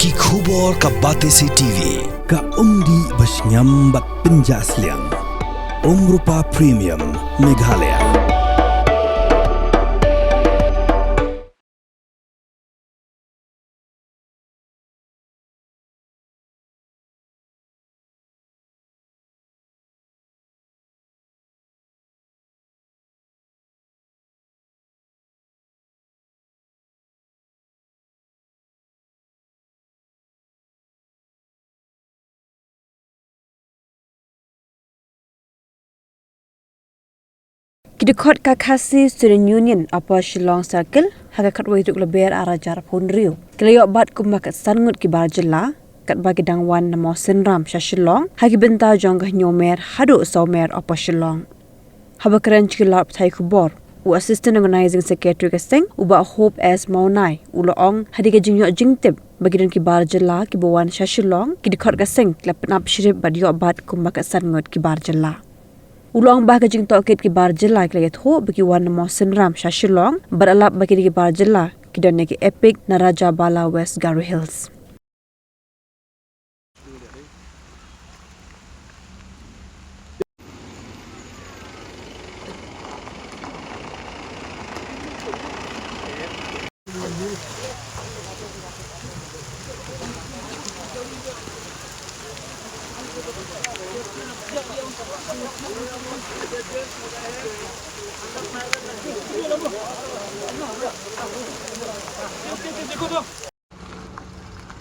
Ki khubor ka Batesi TV. Ka umdi basnyam bak penjaslian. Rupa Premium Meghalaya. Kidikot kakasi Student Union apa Shillong Circle haga katwa hidup leber arajar pun riu. Kelayo bat kumakat sangut ki barjela kat bagi dangwan namo senram sya Shillong hagi benta jonggah nyomer hadu somer apa Shillong. Haba keren chikilap thai kubor. U Assistant Organizing Secretary kaseng uba Hope S Maunai uloong hadiga jinyo jingtip bagi dan ki barjela ki bawan sya Shillong kidikot kaseng klepenap shirip badio bat kumakat sangut ki barjela. Ulang bah kajing tokit ki barjela klayat ho bagi wan mo senram sya Shillong beralap bagi ki barjela ki don ki epic Naraja Bala West Garo Hills.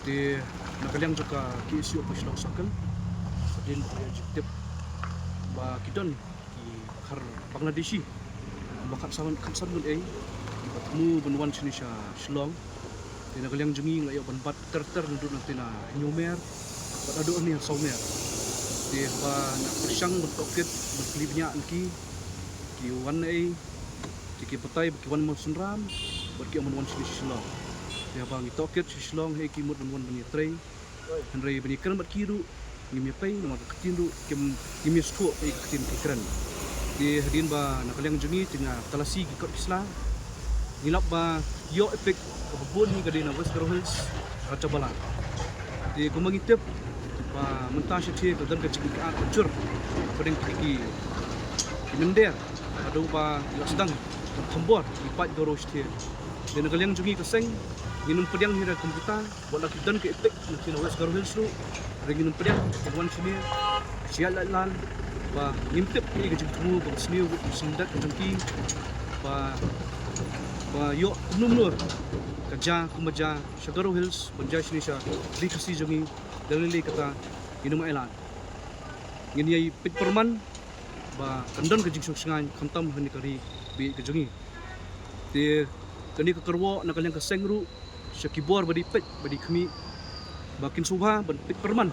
Di nakaliang juga ki isu apa Shillong Circle din objektif ba kidon ki har Bangladeshi bakat sawan kamsan mun di bertemu benwan Indonesia Shillong di nakaliang jungi ngayo ban bat ter nudut nanti na nyomer bat ado ni somer di ba nak persyang bertokit berkelibnya ki wan ki petai ki wan monsunram berki benwan Indonesia Shillong ya bang itokit Shillong he ki mud benwan bani trei henry bani kan bat kiru ngimi pai nama ketindu kim ngimi sto e ketin kikran di hadin ba nakaliang jungi tengah talasi ki kot isla ngilap ba yo epic kebun ni gadina West Garo Hills Raja Bala di kumangitip ba mentah sye ke dan ke cik ka acur pedeng ki mender adu ba sedang kembor di pat Garo Stie di nakaliang jungi keseng minum pediang hira komputer buat laki dan ke epic nanti West Garo Hills tu minum pediang kawan sini sial lan ba ngimtip ni ke jengtu ke sini sindat ke jengki ba yo nur kerja kumaja Garo Hills Banjar sini sya di kasi jungi dalili kata minum ailan ngini pit perman ba kandan ke jengsu sengai khantam hani kari bi ke jungi di kani ke kerwo nakaliang ke sengru syakibor badi pet badi kami bakin subha ban pit perman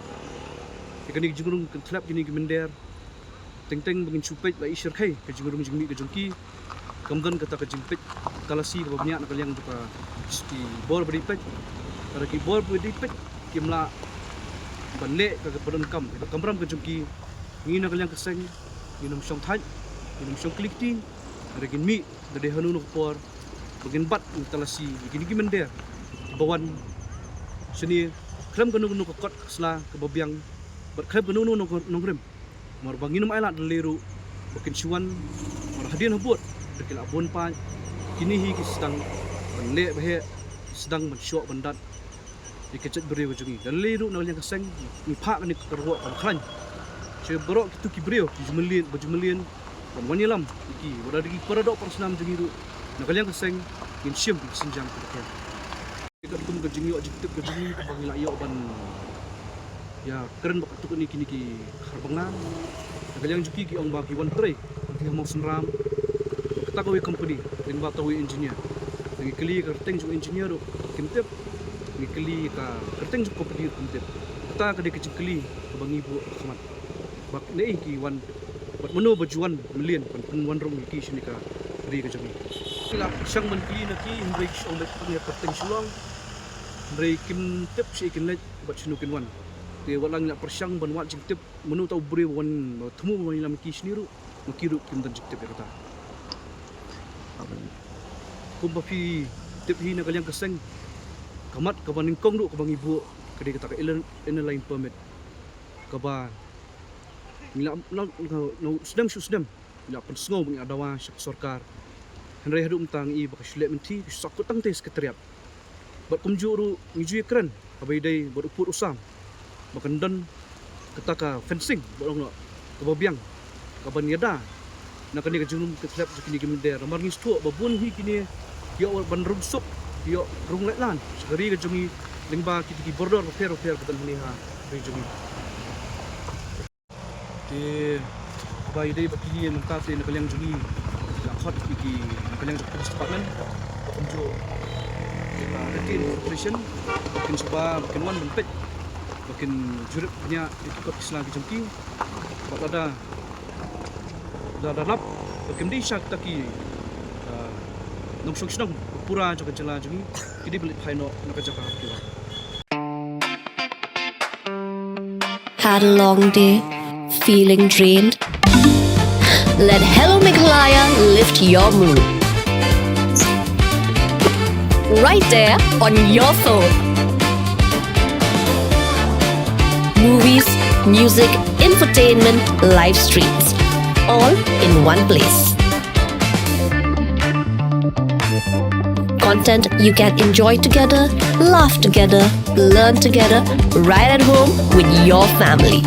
ikani jingurung kan clap gini gemender teng bangin supet ba isir kai ke jingurung jingmi ke jongki kamdan kata ke jimpet kalasi ke banyak nakaliang juga ski bor badi pet para ki bor badi pet kimla banle ke badan kam kamram ke jongki ngi nakaliang ke seng minum syong thai minum syong klikting regin mi dari hanu por bagin bat talasi gini gemender bawan sini krem kanu kokot sela ke babiang ber krem kanu nongrim mar banginum ailat leru bakin cuan mar hadian habut dekil abon pa kini hi sedang benle bahe sedang mensyok bandat dikecet beri wajungi dan leru nalnya keseng ni pak ni kerwo klan ce berok kitu kibreo baju dan wanilam iki berada di paradok persenam jungi ru nakaliang keseng in syem senjang ke kita tum ke jingi objektif ke jingi ke bangila yo ban ya keren bakat tu ni kini ki harbangna nakaliang juki ki ong bagi wan trei nanti mau senram kita ko company din ba tawi engineer ngi kli kerteng ju engineer ro kimtep ngi kli ka kerteng ju company kimtep kita ka de kecikli ke bangi bu khmat bak nei ki wan bat menu bajuan million pan wan rong ki sini ka ri ke jingi la syang man ki na ki hindai ong le kerteng Shillong Mrei kim tip si ikin lej bat sinukin wan. Di walang na persyang ban wat jing tip menu tau bre wan temu wan ilam ki sniru makiru kim dan jing tip ya kata. Kum bafi tip hi na kaliang keseng kamat kabaning kong ru kabang ibu Kadi kita ka inline permit kaba nila sedam nila pensngo bang adawa syak sarkar henry hadu tang I baka shlek menti sakut tang tes ketriap bat kumjuru ngiju keren abai dai bat upur usam bakan dan ketaka fencing bolong no kababiang kaban yada nak kini kejunum ketriap kini gemeder ramar ngis tu babun hi kini yo ban rumsuk yo rung letlan sekali kejungi lingba kiti border repair ketan hini ha kejungi di bayi dai baki yang mengkate nak kalian jungi yang hot kiki nak kalian police department unjuk kita rekin operation bikin sebab bikin wan bentek bikin jurit punya ikut Islam kejengki bak ada lap bikin di syak taki nong senang pura juga jela jungi kini beli paino nak kerja kaki. Had a long day, feeling drained? Let Hello Meghalaya lift your mood. Right there on your phone. Movies, music, infotainment, live streams, all in one place. Content you can enjoy together, laugh together, learn together, right at home with your family.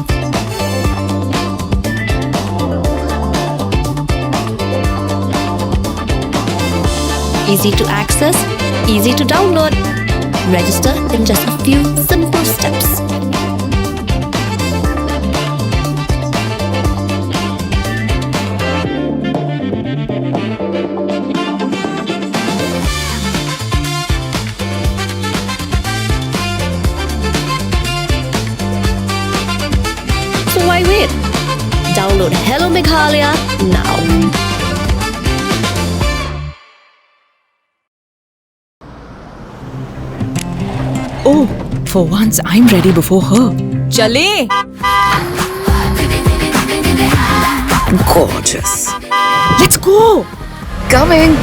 Easy to access, easy to download. Register in just a few simple steps. So why wait? Download Hello Meghalaya now. Oh, for once I'm ready before her. Chale! Gorgeous. Let's go! Coming.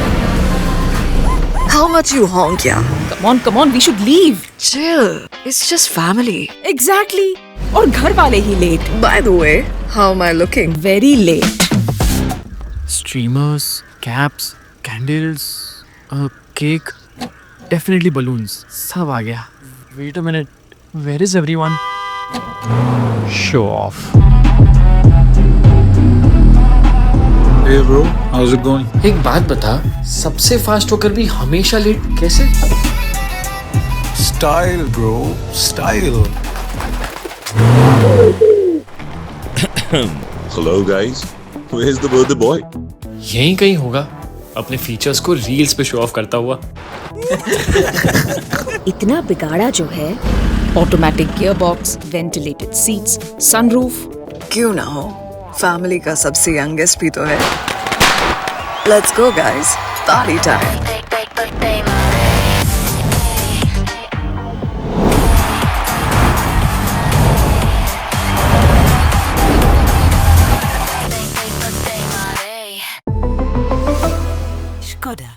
How much you honk, yeah? Come on, we should leave. Chill. It's just family. Exactly. और घर वाले ही late. By the way, how am I looking? Very late. Streamers, caps, candles, a cake, definitely balloons. सब आ गया. Wait a minute. Where is everyone? Show off. Hey bro, how's it going? एक बात बता, सबसे फास्ट होकर भी हमेशा लेट कैसे? Style bro, style. Hello guys, where's the birthday boy? यहीं कहीं होगा, अपने फीचर्स को रील्स पे शो ऑफ करता हुआ. इतना बिगाड़ा जो है. Automatic gearbox, ventilated seats, sunroof. क्यों ना हो? Family का सबसे youngest भी तो है. Let's go guys, party time. Skoda.